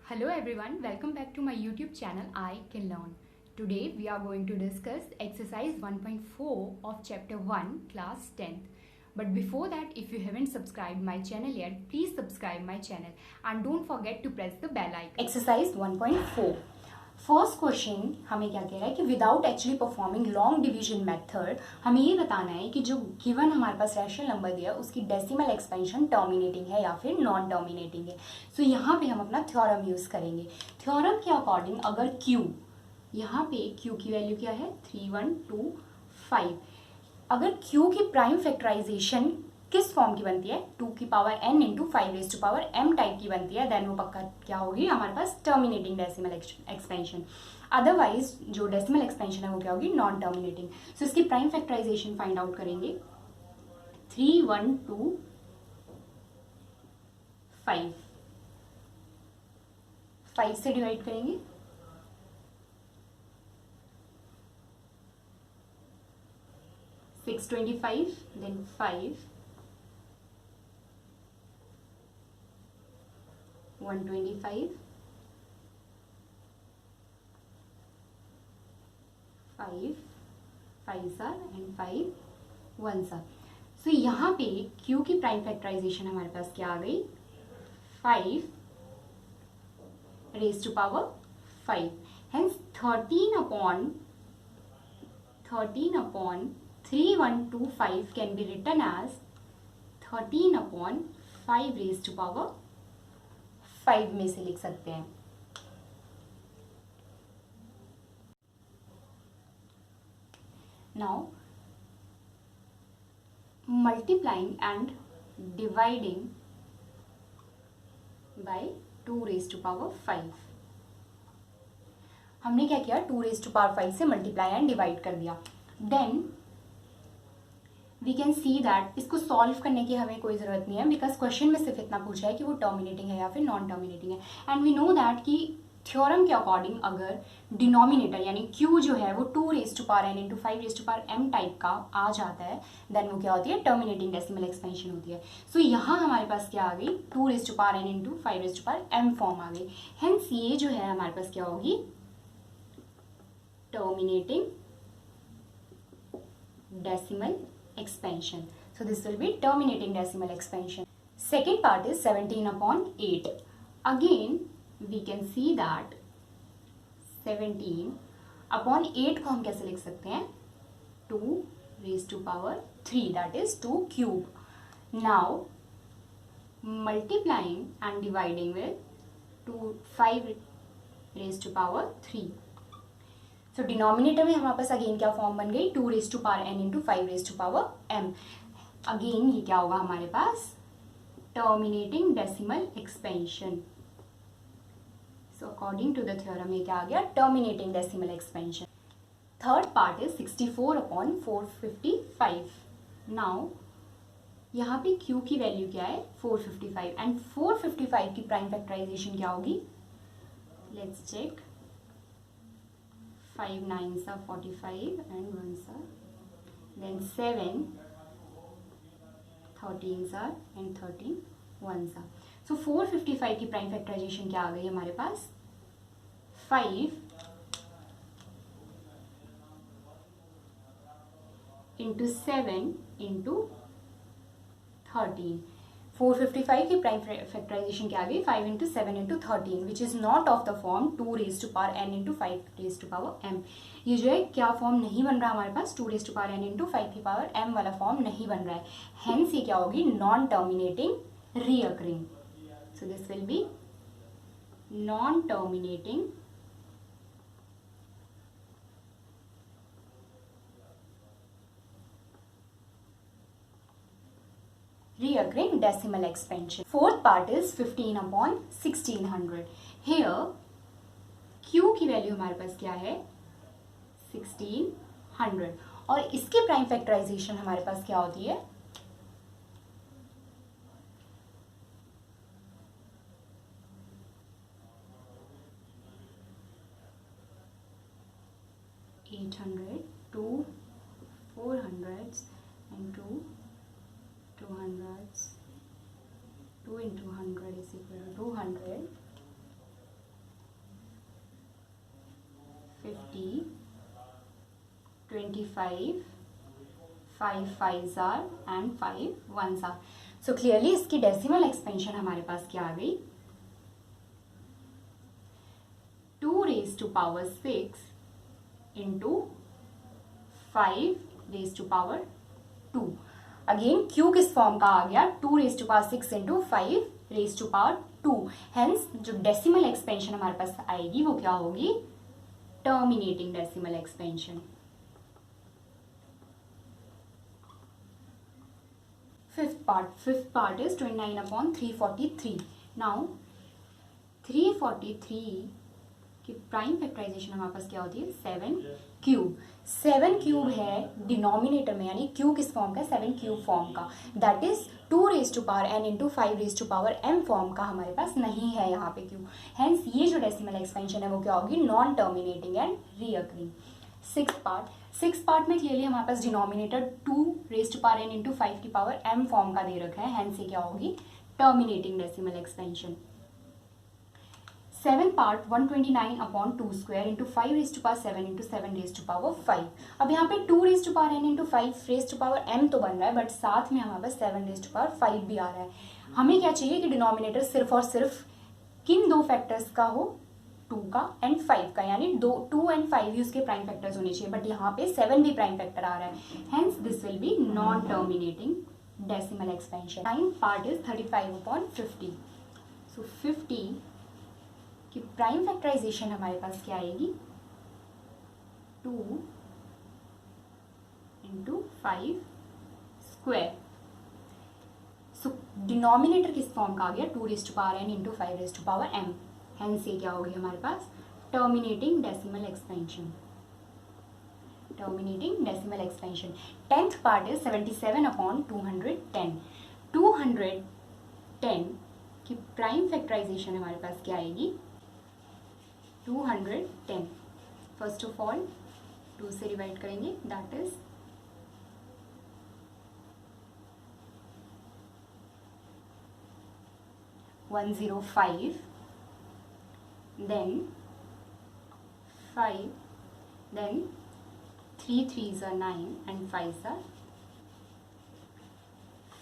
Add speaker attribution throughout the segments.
Speaker 1: Hello everyone, welcome back to my YouTube channel I Can Learn. Today we are going to discuss exercise 1.4 of chapter 1 class 10th. But before that, if you haven't subscribed my channel yet, please subscribe my channel and don't forget to press the bell icon. Exercise 1.4. First question हमें क्या कह रहा है कि without actually performing long division method हमें ये बताना है कि जो गिवन हमारे पास रैशनल नंबर दिया है उसकी डेसिमल एक्सपेंशन टर्मिनेटिंग है या फिर नॉन टर्मिनेटिंग है। सो यहाँ पे हम अपना थ्योरम यूज करेंगे। थ्योरम के अकॉर्डिंग अगर q, यहाँ पे q की वैल्यू क्या है 3125, अगर q की प्राइम फैक्टराइजेशन किस फॉर्म की बनती है 2 की power n into 5 raise to power m type की बनती है, देन वो पक्का क्या होगी हमारे पास टर्मिनेटिंग डेसिमल एक्सपेंशन। अदरवाइज जो डेसिमल एक्सपेंशन है वो क्या होगी नॉन टर्मिनेटिंग। सो इसकी प्राइम फैक्टराइजेशन फाइंड आउट करेंगे 3125 5 से डिवाइड करेंगे 625 देन 5 125 5 5 एंड 5 1 सो यहाँ पे Q की प्राइम फैक्टराइजेशन हमारे पास क्या आ गई 5 raise to power 5, hence 13 upon 3125 can be written as 13 upon 5 raise to power 5 में से लिख सकते हैं। Now multiplying and dividing by 2 raise to power 5, हमने क्या किया 2 रेज टू पावर 5 से मल्टीप्लाई एंड डिवाइड कर दिया। Then we can see that इसको सॉल्व करने की हमें कोई ज़रूरत नहीं है, बिकॉज क्वेश्चन में सिर्फ इतना पूछा है कि वो टर्मिनेटिंग है या फिर नॉन टर्मिनेटिंग है। एंड वी नो दैट कि थ्योरम के अकॉर्डिंग अगर डिनोमिनेटर यानी q जो है वो 2 raise to power n into 5 raise to power m type का आ जाता है, देन वो क्या होती है टर्मिनेटिंग डेसिमल एक्सपेंशन होती है। सो यहाँ हमारे पास क्या आ गई 2 raise to power n into 5 raise to power m form आ गई। हेंस ये जो है हमारे पास क्या होगी terminating decimal expansion. So this will be terminating decimal expansion. Second part is 17 upon 8. Again we can see that 17 upon 8 को हम कैसे लिख सकते हैं 2 raised to power 3, that is 2 cube. Now multiplying and dividing with 5 raised to power 3. तो denominator में हमारे पास again क्या फॉर्म बन गई 2 raise to power n into 5 raise to power m। Again ये क्या होगा हमारे पास terminating decimal expansion. So according to the theorem ये क्या आ गया terminating decimal expansion. Third part is 64 upon 455। Now यहाँ पे q की वैल्यू क्या है 455 एंड 455 की प्राइम फैक्टराइजेशन क्या होगी let's check 5 9s are 45 and 1s are, then 7 13s are and 13 1s are. So 455 की प्राइम फैक्टराइजेशन क्या आ गई हमारे पास 5 इंटू 7 इंटू 13। 455 की प्राइम फैक्टराइजेशन क्या आ गई 5 into 7 into 13 which is not of the form 2 raise to power n into 5 raise to power m। ये जो है क्या फॉर्म नहीं बन रहा हमारे पास 2 raise to power n into 5 की पावर m वाला फॉर्म नहीं बन रहा है, हेंस ये क्या होगी non terminating recurring. So this will be non terminating reoccurring decimal expansion. Fourth part is 15 upon 1600. Here Q की वैल्यू हमारे पास क्या है 1600 और इसकी प्राइम फैक्टराइजेशन हमारे पास क्या होती है 800 2 400s and 2 200s, 2 into 100 is equal to 200 50, 25, 5 5s are and 5 1s are. So clearly इसकी डेसिमल एक्सपेंशन हमारे पास क्या आ गई, 2 raised to power 6 into 5 raised to power 2. Again Q किस फॉर्म का आ गया, 2 raised to power 6 into 5 raised to power 2. Hence जो डेसिमल एक्सपेंशन हमारे पास आएगी वो क्या होगी, terminating decimal expansion. Fifth part is 29 upon 343. Now 343 की प्राइम फैक्टराइजेशन हमारे पास क्या होती है, 7 क्यूब. 7 क्यूब है डिनोमिनेटर में, यानी क्यू किस फॉर्म का, 7 क्यूब फॉर्म का. That is 2 raised to power n into 5 raised to power m form का हमारे पास नहीं है यहाँ पे क्यू. हेंस ये जो डेसिमल एक्सपेंशन है वो क्या होगी, non terminating and recurring. Six part में क्लियरली हमारे पास denominator 2 raised to power n into 5 की पावर m फॉर्म का दे रखा है. हेंस ये क्या होगी, terminating decimal expansion. 7 part 129 upon 2 square into 5 raised to power 7 into 7 raised to power 5. अब यहाँ पे 2 raised to power n into 5 raised to power m तो बन रहा है, बट साथ में हमारे पास 7 raised to power 5 भी आ रहा है. हमें क्या चाहिए कि डिनोमिनेटर सिर्फ और सिर्फ किन दो फैक्टर्स का हो, 2 का एंड 5 का, यानी 2 एंड 5 ही उसके प्राइम फैक्टर्स होने चाहिए, बट यहाँ पे 7 भी प्राइम फैक्टर आ रहा है. Hence this will be non terminating decimal expansion. 9 part is 35 upon 50. So 50 की प्राइम फैक्टराइजेशन हमारे पास क्या आएगी, 2 इंटू 5 स्क्वायर. सो डिनोमिनेटर किस फॉर्म का आ गया, 2 raised to power n into 5 raised to power m. Hence ये क्या होगी हमारे पास, terminating decimal expansion. Terminating decimal expansion. 10th part is 77 upon 210. 210 की प्राइम फैक्टराइजेशन हमारे पास क्या आएगी, 210. फर्स्ट ऑफ ऑल 2 से डिवाइड करेंगे, that is 105, then 5, then 3 3s are 9 and 5s are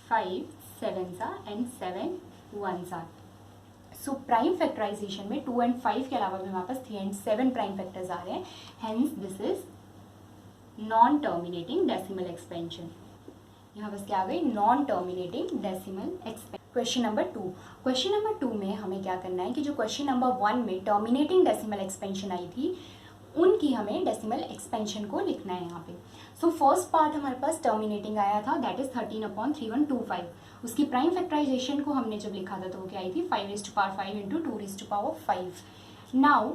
Speaker 1: 5, 7s are and 7 1s are. So prime factorization में 2 and 5 के अलावा भी हमारे पास 3 एंड 7 प्राइम फैक्टर्स आ रहे हैं. Hence this is non terminating decimal expansion. यहाँ बस क्या आ गई, non terminating decimal expansion. Question number 2. Question number 2 में हमें क्या करना है कि जो क्वेश्चन नंबर 1 में टर्मिनेटिंग डेसिमल एक्सपेंशन आई थी, उनकी हमें डेसिमल एक्सपेंशन को लिखना है यहाँ पे. सो फर्स्ट पार्ट हमारे पास टर्मिनेटिंग आया था, दैट इज 13 अपॉन 3125. उसकी प्राइम फैक्टराइजेशन को हमने जब लिखा था तो वो क्या आई थी, 5 raised to power 5 into 2 raised to power 5. Now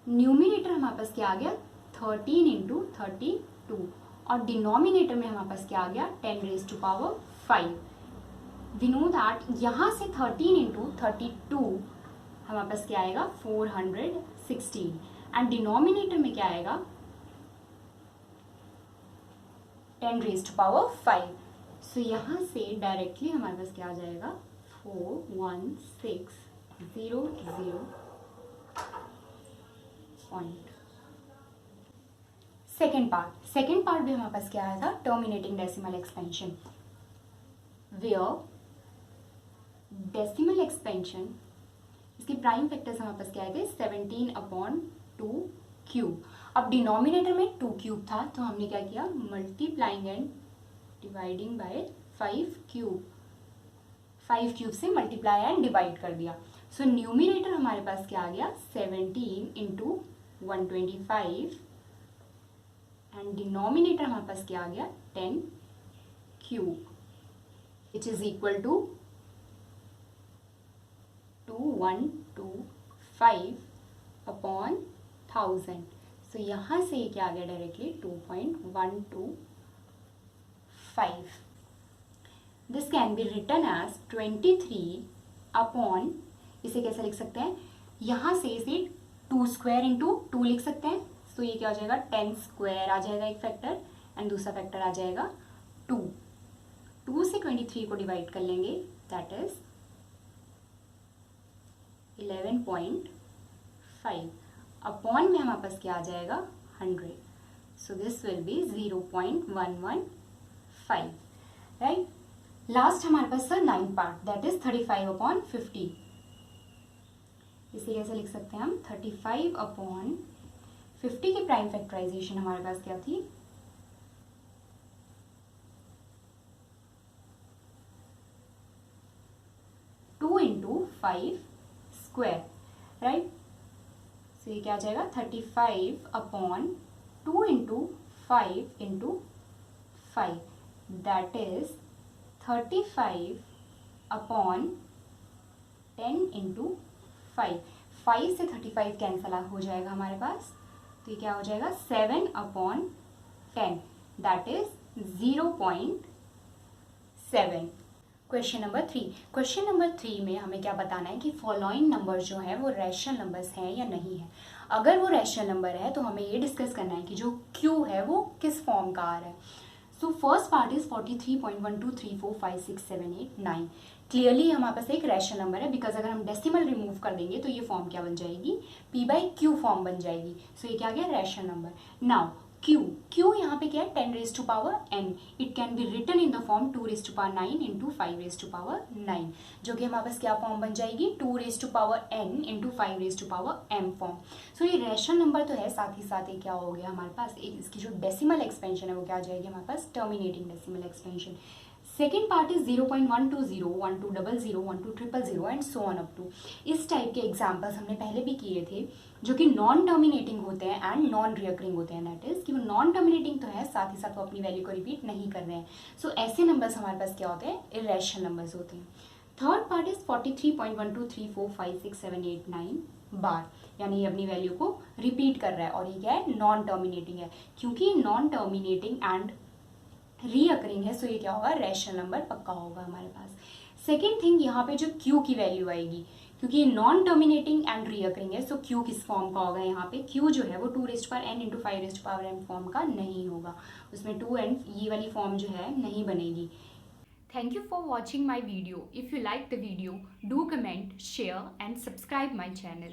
Speaker 1: numerator हमारे पास क्या आ गया, 13 इंटू 32, और डिनोमिनेटर में हमारे पास क्या आ गया, 10 raised to power 5. We know that यहाँ से 13 इंटू 32 हमारे पास क्या आएगा, 416, एंड डिनोमिनेटर में क्या आएगा, 10 raised to power 5. सो यहाँ से डायरेक्टली हमारे पास क्या आ जाएगा, 41600 पॉइंट. सेकेंड पार्ट भी हमारे पास क्या आया था, terminating decimal expansion, where decimal expansion, इसकी प्राइम फैक्टर्स हमारे पास क्या आए थे, 17 अपॉन 2 क्यूब. अब डिनोमिनेटर में 2 क्यूब था तो हमने क्या किया, multiplying and dividing bye 5 cube. 5 cube से मल्टीप्लाई एंड डिवाइड कर दिया. सो न्यूमिनेटर हमारे पास क्या आ गया, 17 इंटू 125, एंड डिनोमिनेटर हमारे पास क्या आ गया, 10 cube, which is equal to 2125 upon 1000. So यहाँ से क्या आ गया directly, 2.125. This can be written as 23 upon, इसे कैसे लिख सकते हैं, यहाँ से इसे 2 स्क्वायर इंटू 2 लिख सकते हैं. सो ये क्या हो जाएगा, 10 स्क्वायर आ जाएगा एक फैक्टर, एंड दूसरा फैक्टर आ जाएगा 2. 2 से 23 को डिवाइड कर लेंगे, दैट इज 11.5. अपॉन में हमारे पास क्या आ जाएगा 100, so this will B 0.115, right. Last हमारे पास था 9 पार्ट, दैट इज 35/50। इसे कैसे लिख सकते हैं हम, 35/50 की प्राइम फैक्टराइजेशन हमारे पास क्या थी, 2 × 5 स्क्वायर, राइट। सो ये क्या आ जाएगा 35/2 × 5 × 5, दैट इज 35/10 × 5। 5 से 35 कैंसल हो जाएगा हमारे पास, तो ये क्या हो जाएगा 7/10, दैट इज 0.7। क्वेश्चन नंबर 3 में हमें क्या बताना है कि फॉलोइंग नंबर जो है वो रैशनल नंबर्स हैं या नहीं है। अगर वो रैशनल नंबर है तो हमें ये डिस्कस करना है कि जो क्यू है वो किस फॉर्म का आ रहा है। So first part is 43.12345678 clearly हमारे पास एक रैशनल नंबर है, बिकॉज अगर हम डेसिमल रिमूव कर देंगे तो ये फॉर्म क्या बन जाएगी, p/q फॉर्म बन जाएगी। सो ये क्या गया रैशनल नंबर। नाउ क्यू यहाँ पे क्या है 10⁻n, it can be written in the form 2�9 × 5⁻9, जो कि हमारे पास क्या फॉर्म बन जाएगी 2⁻n × 5⁻m फॉर्म। सो ये रैशनल नंबर तो है, साथ ही साथ ये क्या हो गया हमारे पास एक इसकी जो डेसिमल एक्सपेंशन है वो क्या आ जाएगी हमारे पास terminating decimal expansion. Second part is 0.120 1200 1200 and so on up to. इस टाइप के एग्जाम्पल्स हमने पहले भी किए थे जो कि नॉन टर्मिनेटिंग होते हैं एंड नॉन रिकरिंग होते हैं, दैट इज कि वो नॉन टर्मिनेटिंग तो है, साथ ही साथ वो अपनी वैल्यू को रिपीट नहीं कर रहे हैं। सो ऐसे नंबर्स हमारे पास क्या होते हैं, इरेशनल नंबर्स होते हैं। थर्ड पार्ट इज 43.12345678 बार, यानी ये अपनी वैल्यू को रिपीट कर रहा है और ये क्या है नॉन टर्मिनेटिंग है। क्योंकि नॉन टर्मिनेटिंग एंड रीअकरिंग है, सो ये क्या होगा रैशनल नंबर पक्का होगा हमारे पास। सेकेंड थिंग, यहाँ पे जो क्यू की वैल्यू आएगी, क्योंकि ये नॉन टर्मिनेटिंग एंड रीअकरिंग है, सो क्यू किस फॉर्म का होगा, यहाँ पे क्यू जो है वो 2⁻n × 5⁻m फॉर्म का नहीं होगा, उसमें 2n ये वाली फॉर्म जो है नहीं बनेगी। Thank you for watching my video. If you like the video, do comment, share and subscribe my channel.